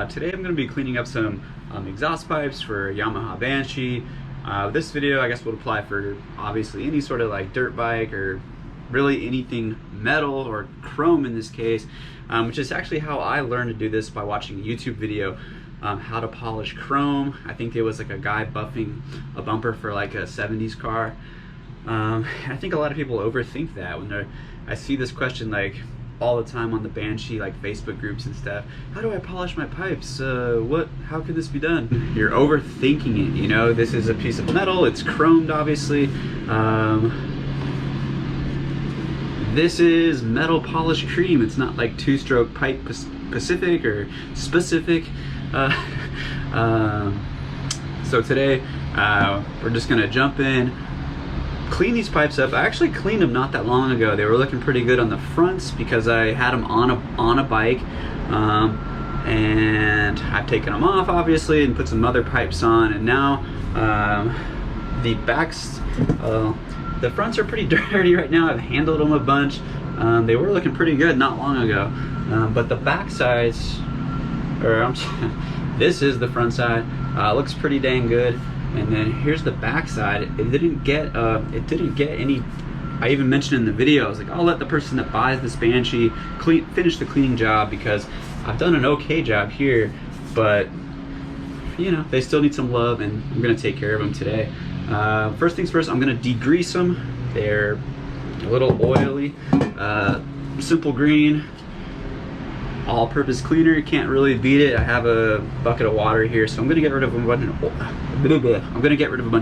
Today I'm going to be cleaning up some exhaust pipes for Yamaha Banshee. This video I guess would apply for obviously any sort of like dirt bike or really anything metal or chrome in this case, which is actually how I learned to do this, by watching a YouTube video, how to polish chrome. I think it was like a guy buffing a bumper for like a 70s car. I think a lot of people overthink that when I see this question like all the time on the Banshee like Facebook groups and stuff. How do I polish my pipes? How could this be done? You're overthinking it, you know. This is a piece of metal, it's chromed obviously. This is metal polish cream. It's not like two-stroke pipe specific or specific. So today we're just gonna jump in, clean these pipes up. I actually cleaned them not that long ago. They were looking pretty good on the fronts because I had them on a bike, and I've taken them off obviously and put some other pipes on, and now the backs, the fronts are pretty dirty right now. I've handled them a bunch. They were looking pretty good not long ago, but the back sides, this is the front side, looks pretty dang good. And then here's the back side. It didn't get any. I even mentioned in the video, I was like, I'll let the person that buys this Banshee finish the cleaning job because I've done an okay job here, but you know, they still need some love, and I'm gonna take care of them today. First things first, I'm gonna degrease them. They're a little oily. Simple Green all-purpose cleaner, you can't really beat it. I have a bucket of water here, so I'm gonna get rid of a bunch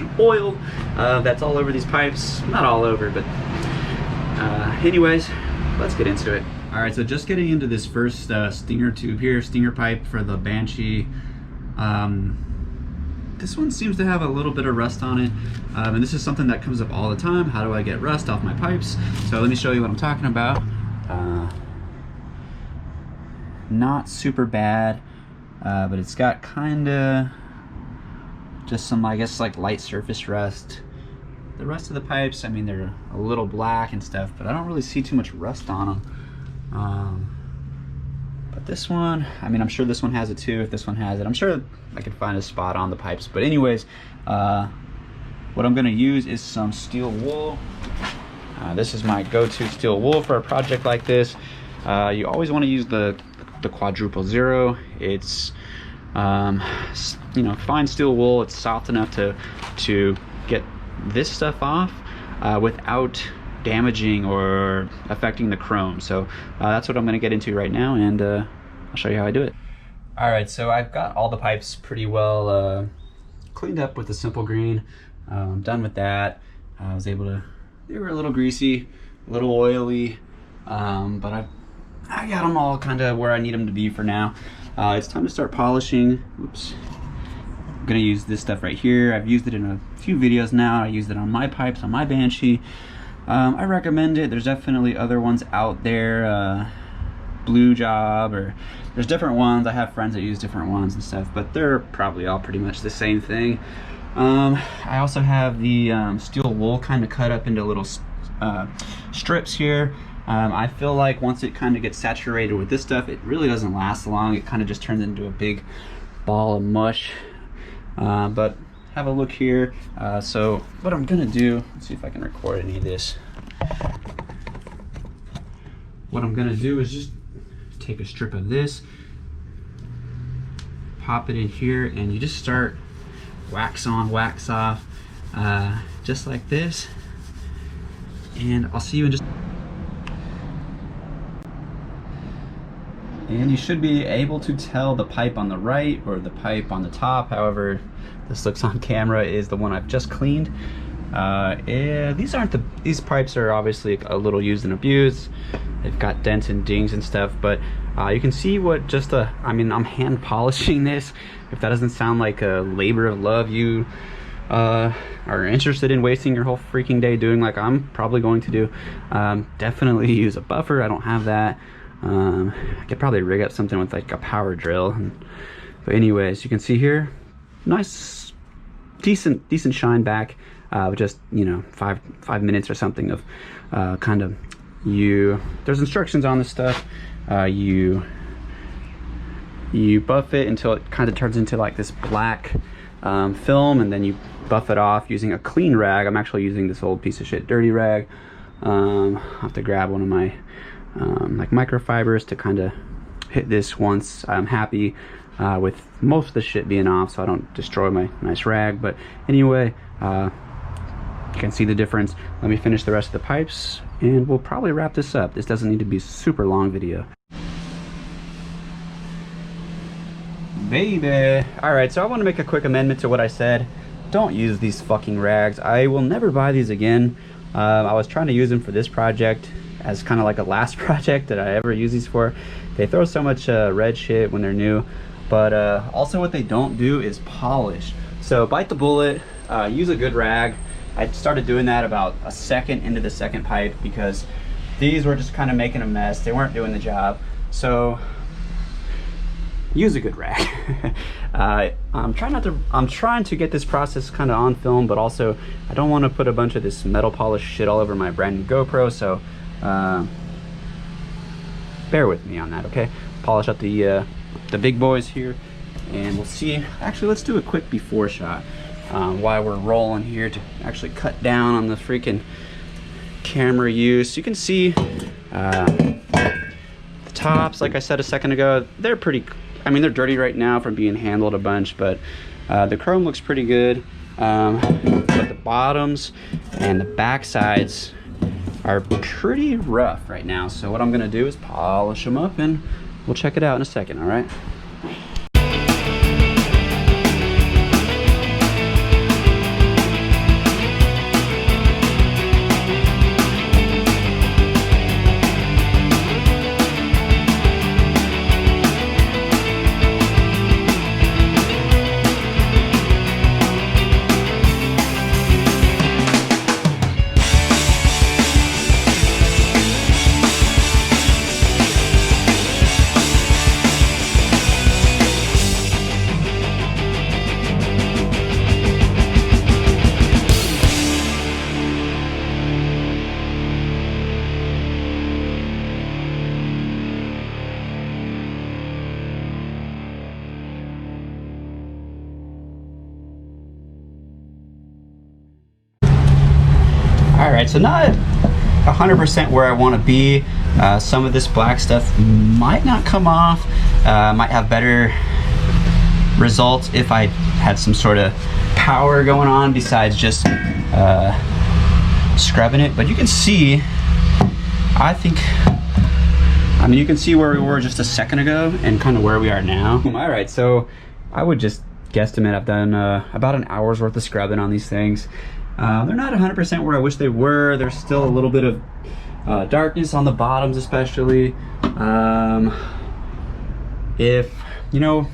of oil that's all over these pipes. Not all over, but anyways, let's get into it. All right, so just getting into this first stinger tube here, stinger pipe for the Banshee. This one seems to have a little bit of rust on it, and this is something that comes up all the time. How do I get rust off my pipes? So let me show you what I'm talking about. Not super bad, but it's got kinda just some, I guess, like light surface rust. The rest of the pipes, I mean, they're a little black and stuff, but I don't really see too much rust on them. But this one, I mean, I'm sure this one has it too. If this one has it, I'm sure I can find a spot on the pipes. But anyways, what I'm gonna use is some steel wool. This is my go-to steel wool for a project like this. You always want to use the quadruple zero. It's you know, fine steel wool. It's soft enough to get this stuff off without damaging or affecting the chrome. So that's what I'm going to get into right now, and I'll show you how I do it. All right, so I've got all the pipes pretty well cleaned up with the Simple Green. I'm done with that. I was able to, they were a little greasy, a little oily, but I got them all kind of where I need them to be for now. It's time to start polishing. Oops. I'm gonna use this stuff right here. I've used it in a few videos now. I used it on my pipes, on my Banshee. I recommend it. There's definitely other ones out there. Blue Job, or there's different ones. I have friends that use different ones and stuff, but they're probably all pretty much the same thing. I also have the steel wool kind of cut up into little strips here. I feel like once it kind of gets saturated with this stuff, it really doesn't last long. It kind of just turns into a big ball of mush. But have a look here. So what I'm gonna do, let's see if I can record any of this. What I'm gonna do is just take a strip of this, pop it in here, and you just start wax on, wax off, just like this. And I'll see you in just. And you should be able to tell the pipe on the right or the pipe on the top, however this looks on camera, is the one I've just cleaned. Yeah, these pipes are obviously a little used and abused. They've got dents and dings and stuff, but you can see what just I mean, I'm hand polishing this. If that doesn't sound like a labor of love you are interested in wasting your whole freaking day doing, like I'm probably going to do, definitely use a buffer. I don't have that. I could probably rig up something with like a power drill. But anyways, you can see here, nice, decent shine back. Just, you know, five minutes or something of kind of there's instructions on this stuff. You you buff it until it kind of turns into like this black film, and then you buff it off using a clean rag. I'm actually using this old piece of shit dirty rag. I'll have to grab one of my like microfibers to kind of hit this once I'm happy with most of the shit being off, so I don't destroy my nice rag. But anyway, you can see the difference. Let me finish the rest of the pipes and we'll probably wrap this up. This doesn't need to be a super long video. Baby. All right, so I want to make a quick amendment to what I said. Don't use these fucking rags. I will never buy these again. I was trying to use them for this project as kind of like a last project that I ever use these for. They throw so much red shit when they're new, but also what they don't do is polish. So bite the bullet, use a good rag. I started doing that about a second into the second pipe because these were just kind of making a mess. They weren't doing the job. So use a good rag. I'm trying to get this process kind of on film, but also I don't want to put a bunch of this metal polish shit all over my brand new GoPro, so bear with me on that, okay? Polish up the big boys here, and we'll see. Actually, let's do a quick before shot while we're rolling here to actually cut down on the freaking camera use. You can see the tops, like I said a second ago, they're pretty, I mean, they're dirty right now from being handled a bunch, but the chrome looks pretty good. But the bottoms and the back sides are pretty rough right now. So what I'm gonna do is polish them up and we'll check it out in a second, all right? All right, so not 100% where I want to be. Some of this black stuff might not come off. Might have better results if I had some sort of power going on besides just scrubbing it. But you can see, I mean, you can see where we were just a second ago and kind of where we are now. All right, so I would just guesstimate I've done about an hour's worth of scrubbing on these things. They're not 100% where I wish they were. There's still a little bit of darkness on the bottoms, especially. If, you know,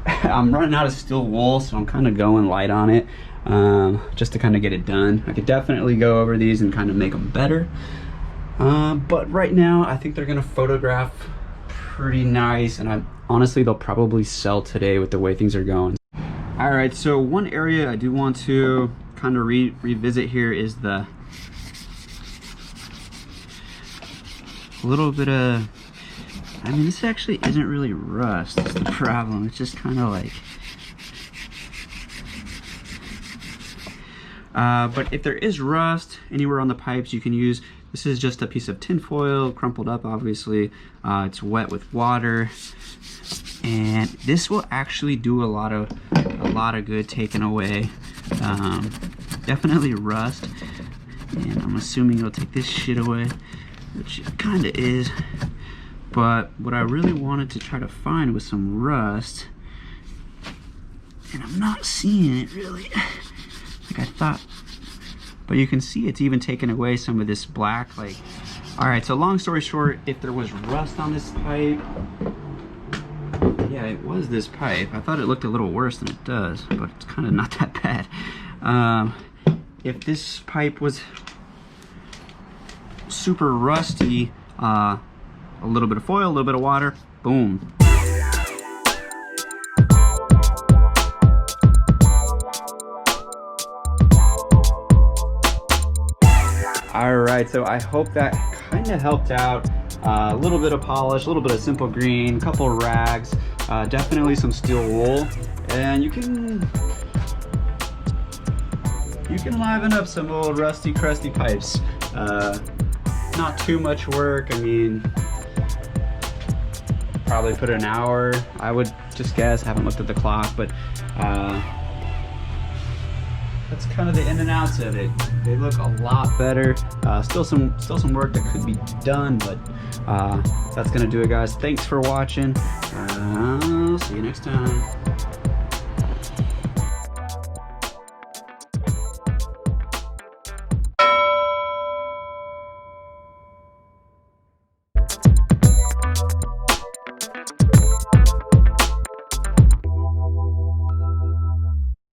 I'm running out of steel wool, so I'm kind of going light on it just to kind of get it done. I could definitely go over these and kind of make them better. But right now, I think they're gonna photograph pretty nice, and honestly, they'll probably sell today with the way things are going. All right, so one area I do want to kind of revisit here is the little bit of, I mean, this actually isn't really rust, that's the problem. It's just kind of like, but if there is rust anywhere on the pipes, you can use, this is just a piece of tin foil, crumpled up obviously. It's wet with water, and this will actually do a lot of good taking away definitely rust, and I'm assuming it'll take this shit away, which it kind of is. But what I really wanted to try to find was some rust, and I'm not seeing it really like I thought. But you can see it's even taken away some of this black, like, all right, so long story short, if there was rust on this pipe, yeah, it was this pipe. I thought it looked a little worse than it does, but it's kind of not that bad. If this pipe was super rusty, a little bit of foil, a little bit of water, boom. All right, so I hope that kind of helped out. A little bit of polish, a little bit of simple green, a couple of rags, Definitely some steel wool, and you can liven up some old rusty, crusty pipes. Not too much work. I mean, probably put an hour, I would just guess. I haven't looked at the clock, but that's kind of the in and outs of it. They look a lot better. Still some work that could be done, but that's gonna do it, guys. Thanks for watching. I'll see you next time.